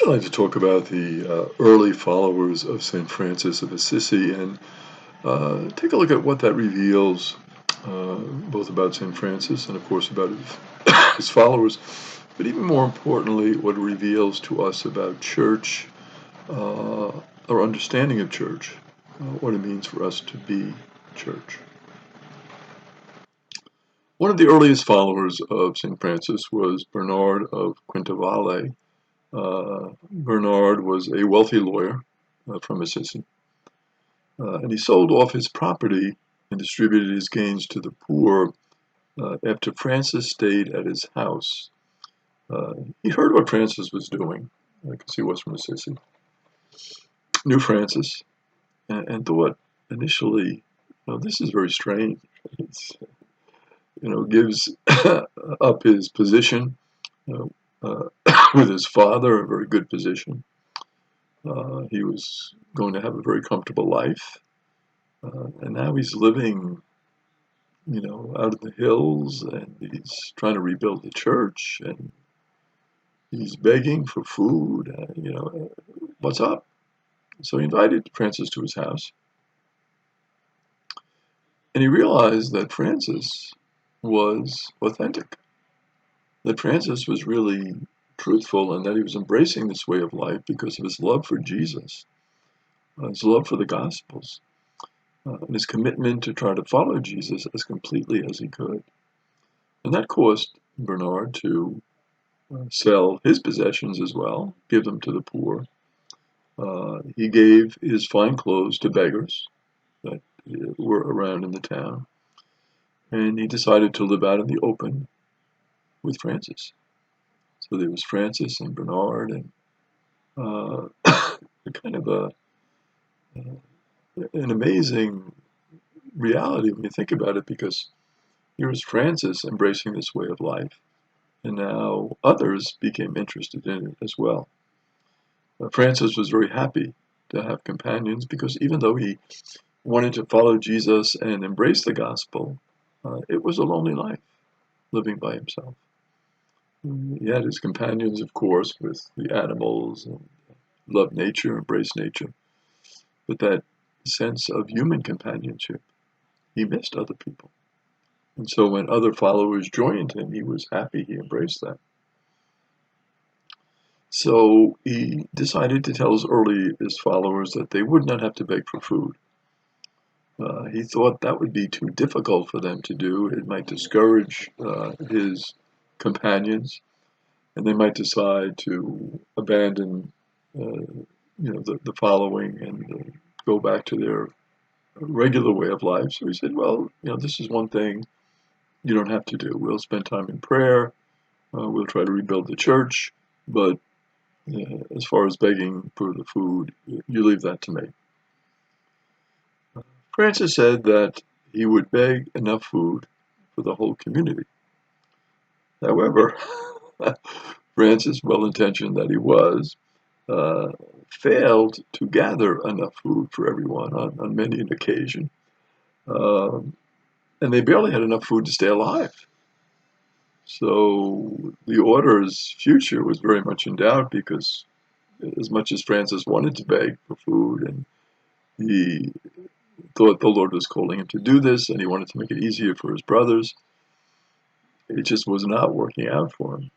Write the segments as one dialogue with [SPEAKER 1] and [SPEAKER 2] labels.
[SPEAKER 1] I'd like to talk about the early followers of St. Francis of Assisi and take a look at what that reveals, both about St. Francis and, of course, about his followers, but even more importantly, what it reveals to us about church, our understanding of church, what it means for us to be church. One of the earliest followers of St. Francis was Bernard of Quintavalle. Bernard was a wealthy lawyer from Assisi, and he sold off his property and distributed his gains to the poor after Francis stayed at his house. He heard what Francis was doing, because he was from Assisi, knew Francis, and thought initially, this is very strange. It's, gives up his position with his father, a very good position. He was going to have a very comfortable life, and now he's living, out in the hills, and he's trying to rebuild the church, and he's begging for food. What's up? So he invited Francis to his house, and he realized that Francis was authentic, that Francis was really truthful, and that he was embracing this way of life because of his love for Jesus, his love for the Gospels, and his commitment to try to follow Jesus as completely as he could. And that caused Bernard to sell his possessions as well, give them to the poor. He gave his fine clothes to beggars that were around in the town, and he decided to live out in the open with Francis. So there was Francis and Bernard, and kind of an amazing reality when you think about it, because here was Francis embracing this way of life, and now others became interested in it as well. Francis was very happy to have companions, because even though he wanted to follow Jesus and embrace the gospel, it was a lonely life, living by himself. He had his companions, of course, with the animals, and loved nature, embraced nature, but that sense of human companionship, he missed other people. And so when other followers joined him, he was happy, he embraced that. So he decided to tell his followers that they would not have to beg for food. He thought that would be too difficult for them to do. It might discourage his companions, and they might decide to abandon, the following and go back to their regular way of life. So he said, well, this is one thing you don't have to do. We'll spend time in prayer. We'll try to rebuild the church, but as far as begging for the food, you leave that to me. Francis said that he would beg enough food for the whole community. However, Francis, well-intentioned that he was, uh, failed to gather enough food for everyone on many an occasion. Um, and they barely had enough food to stay alive. So the order's future was very much in doubt, because as much as Francis wanted to beg for food, and he thought the Lord was calling him to do this, and he wanted to make it easier for his brothers, it just was not working out for him.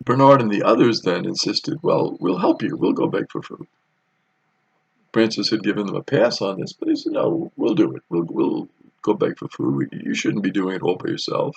[SPEAKER 1] Bernard and the others then insisted, well, we'll help you. We'll go beg for food. Francis had given them a pass on this, but he said, no, we'll do it. We'll go beg for food. You shouldn't be doing it all by yourself.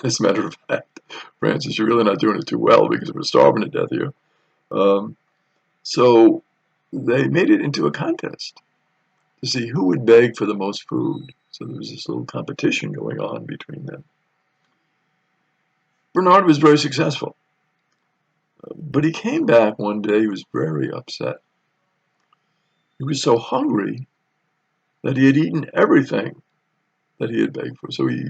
[SPEAKER 1] As a matter of fact, Francis, you're really not doing it too well, because we're starving to death here. So they made it into a contest to see who would beg for the most food. So there was this little competition going on between them. Bernard was very successful, but he came back one day. He was very upset. He was so hungry that he had eaten everything that he had begged for. So he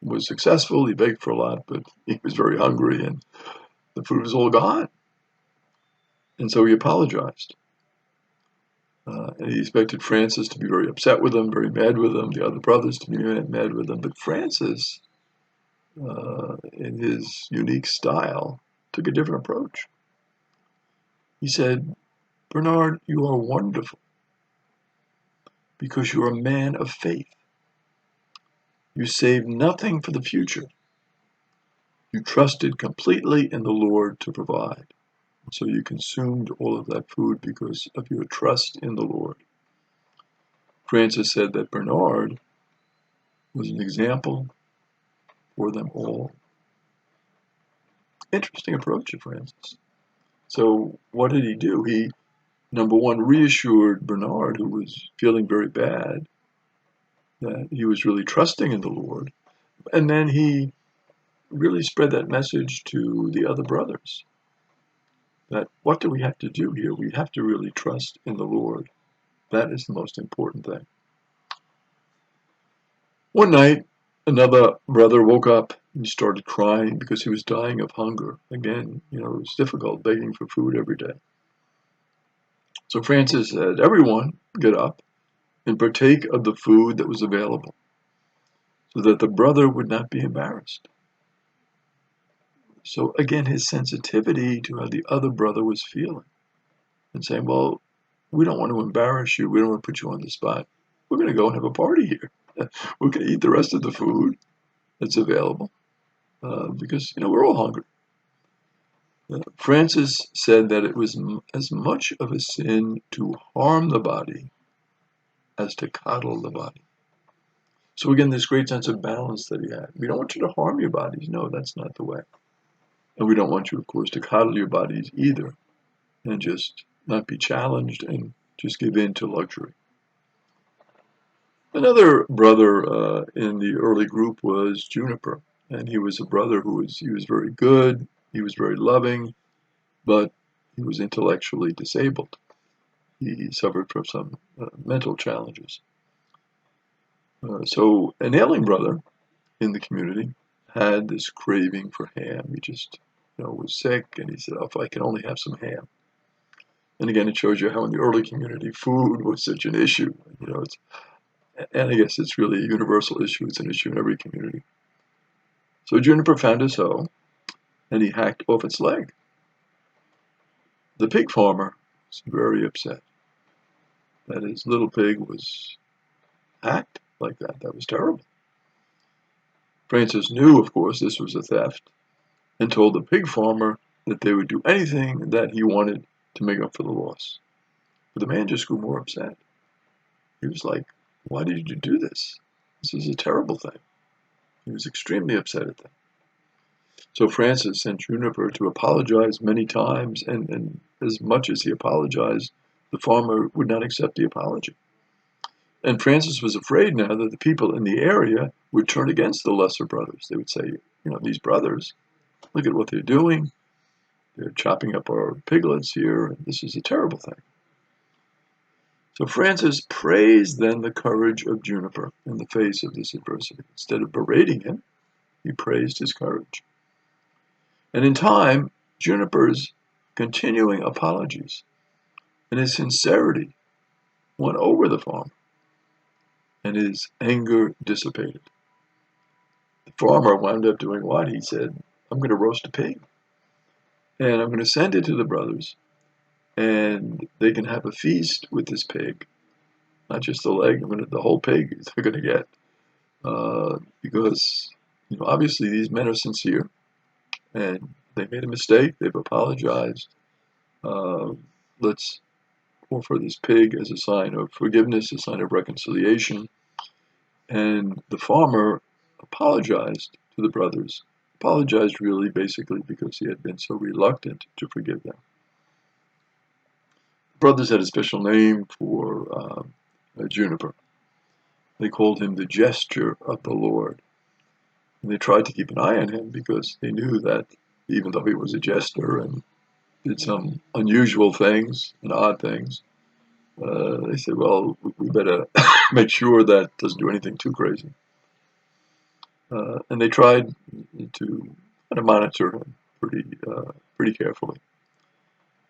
[SPEAKER 1] was successful. He begged for a lot, but he was very hungry, and the food was all gone. And so he apologized. And he expected Francis to be very upset with him, very mad with him, the other brothers to be mad with him. But Francis, in his unique style, took a different approach. He said, Bernard, you are wonderful because you're a man of faith. You saved nothing for the future. You trusted completely in the Lord to provide. So you consumed all of that food because of your trust in the Lord. Francis said that Bernard was an example for them all. Interesting approach of Francis. So what did he do? He, number one, reassured Bernard, who was feeling very bad, that he was really trusting in the Lord. And then he really spread that message to the other brothers, that what do we have to do here? We have to really trust in the Lord. That is the most important thing. One night, another brother woke up and he started crying because he was dying of hunger. Again, it was difficult begging for food every day. So Francis said, everyone get up and partake of the food that was available so that the brother would not be embarrassed. So again, his sensitivity to how the other brother was feeling and saying, well, we don't want to embarrass you. We don't want to put you on the spot. We're going to go and have a party here. We're going to eat the rest of the food that's available because, we're all hungry. Francis said that it was as much of a sin to harm the body as to coddle the body. So again, this great sense of balance that he had. We don't want you to harm your bodies. No, that's not the way. And we don't want you, of course, to coddle your bodies either and just not be challenged and just give in to luxury. Another brother in the early group was Juniper, and he was a brother who was very good, he was very loving, but he was intellectually disabled. He suffered from some mental challenges. So an ailing brother in the community had this craving for ham. He just, was sick, and he said, oh, if I can only have some ham. And again, it shows you how in the early community food was such an issue. And I guess it's really a universal issue. It's an issue in every community. So Juniper found his hoe, and he hacked off its leg. The pig farmer was very upset that his little pig was hacked like that. That was terrible. Francis knew, of course, this was a theft, and told the pig farmer that they would do anything that he wanted to make up for the loss. But the man just grew more upset. He was like, why did you do this? This is a terrible thing. He was extremely upset at that. So Francis sent Juniper to apologize many times, and as much as he apologized, the farmer would not accept the apology. And Francis was afraid now that the people in the area would turn against the lesser brothers. They would say, these brothers, look at what they're doing. They're chopping up our piglets here, and this is a terrible thing. So Francis praised then the courage of Juniper in the face of this adversity. Instead of berating him, he praised his courage. And in time, Juniper's continuing apologies and his sincerity won over the farmer, and his anger dissipated. The farmer wound up doing what? He said, I'm going to roast a pig, and I'm going to send it to the brothers, and they can have a feast with this pig. Not just the leg, the whole pig they're going to get. Because, obviously these men are sincere, and they made a mistake. They've apologized. Let's offer this pig as a sign of forgiveness, a sign of reconciliation. And the farmer apologized to the brothers. Apologized really basically because he had been so reluctant to forgive them. The brothers had a special name for Juniper. They called him the gesture of the Lord. And they tried to keep an eye on him because they knew that even though he was a jester and did some unusual things and odd things, they said, well, we better make sure that doesn't do anything too crazy. And they tried to kind of monitor him pretty carefully.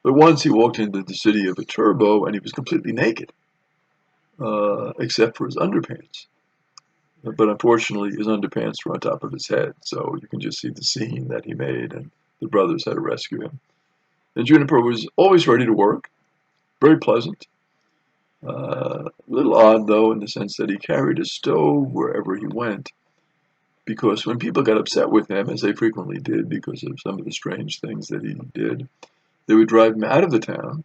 [SPEAKER 1] But once he walked into the city of Viterbo and he was completely naked, except for his underpants. But unfortunately, his underpants were on top of his head, so you can just see the scene that he made. And the brothers had to rescue him. And Juniper was always ready to work, very pleasant. A little odd, though, in the sense that he carried a stove wherever he went, because when people got upset with him, as they frequently did because of some of the strange things that he did, they would drive him out of the town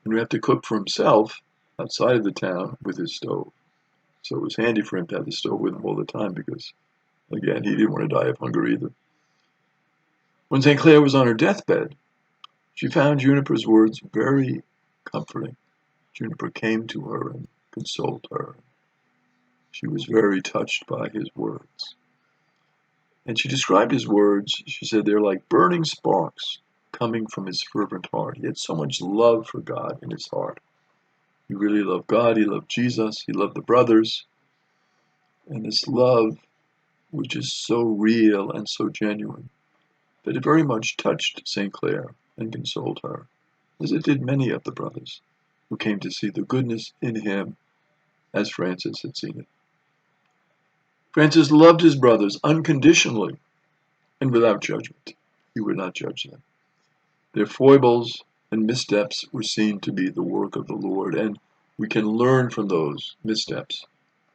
[SPEAKER 1] and would have to cook for himself outside of the town with his stove. So it was handy for him to have the stove with him all the time because, again, he didn't want to die of hunger either. When St. Clair was on her deathbed, she found Juniper's words very comforting. Juniper came to her and consoled her. She was very touched by his words. And she described his words, she said they're like burning sparks coming from his fervent heart. He had so much love for God in his heart. He really loved God, he loved Jesus, he loved the brothers. And this love was just so real and so genuine that it very much touched St. Clair and consoled her, as it did many of the brothers who came to see the goodness in him as Francis had seen it. Francis loved his brothers unconditionally and without judgment. He would not judge them. Their foibles and missteps were seen to be the work of the Lord, and we can learn from those missteps.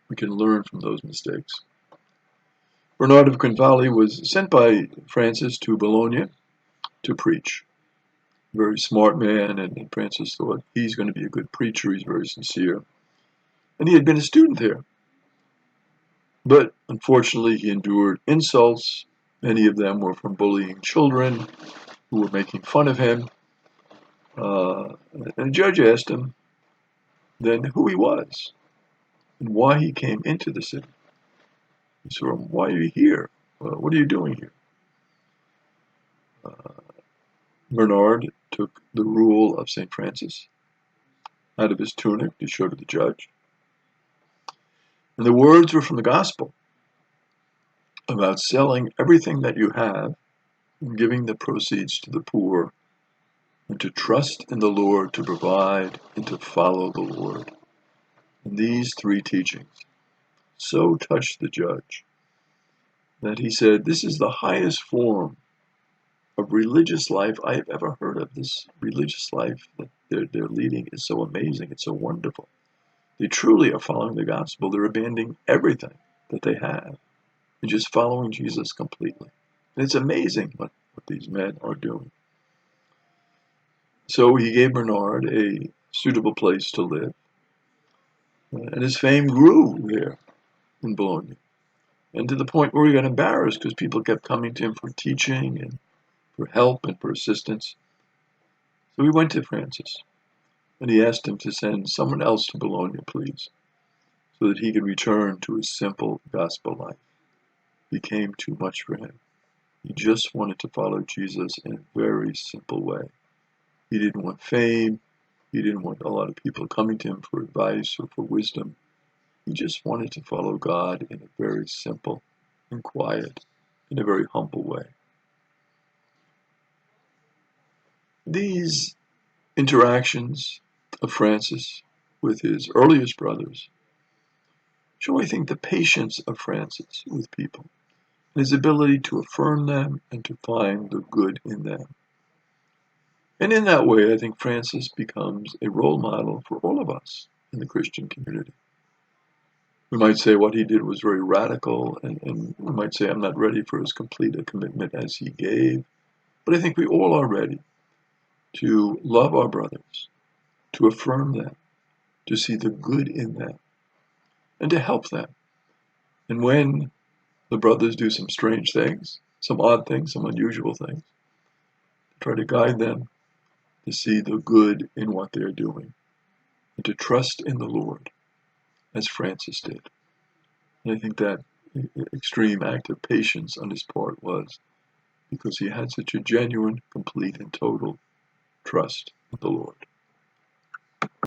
[SPEAKER 1] We can learn from those mistakes. Bernard of Quintavalle was sent by Francis to Bologna to preach. Very smart man, and Francis thought he's going to be a good preacher. He's very sincere. And he had been a student there. But unfortunately, he endured insults. Many of them were from bullying children who were making fun of him. And the judge asked him then who he was and why he came into the city. He said, why are you here? What are you doing here? Bernard took the rule of St. Francis out of his tunic to show to the judge. And the words were from the gospel about selling everything that you have and giving the proceeds to the poor, and to trust in the Lord to provide and to follow the Lord. And these three teachings so touched the judge that he said, this is the highest form of religious life I have ever heard of. This religious life that they're leading is so amazing. It's so wonderful. They truly are following the gospel. They're abandoning everything that they have and just following Jesus completely. And it's amazing what these men are doing. So he gave Bernard a suitable place to live. And his fame grew there in Bologna. And to the point where he got embarrassed because people kept coming to him for teaching and for help and for assistance. So he went to Francis and he asked him to send someone else to Bologna, please, so that he could return to his simple gospel life. It became too much for him. He just wanted to follow Jesus in a very simple way. He didn't want fame. He didn't want a lot of people coming to him for advice or for wisdom. He just wanted to follow God in a very simple and quiet, in a very humble way. These interactions of Francis with his earliest brothers show, I think, the patience of Francis with people, and his ability to affirm them and to find the good in them. And in that way, I think Francis becomes a role model for all of us in the Christian community. We might say what he did was very radical, and we might say I'm not ready for as complete a commitment as he gave, but I think we all are ready to love our brothers, to affirm them, to see the good in them, and to help them. And when the brothers do some strange things, some odd things, some unusual things, try to guide them to see the good in what they're doing, and to trust in the Lord, as Francis did. And I think that extreme act of patience on his part was because he had such a genuine, complete, and total trust in the Lord.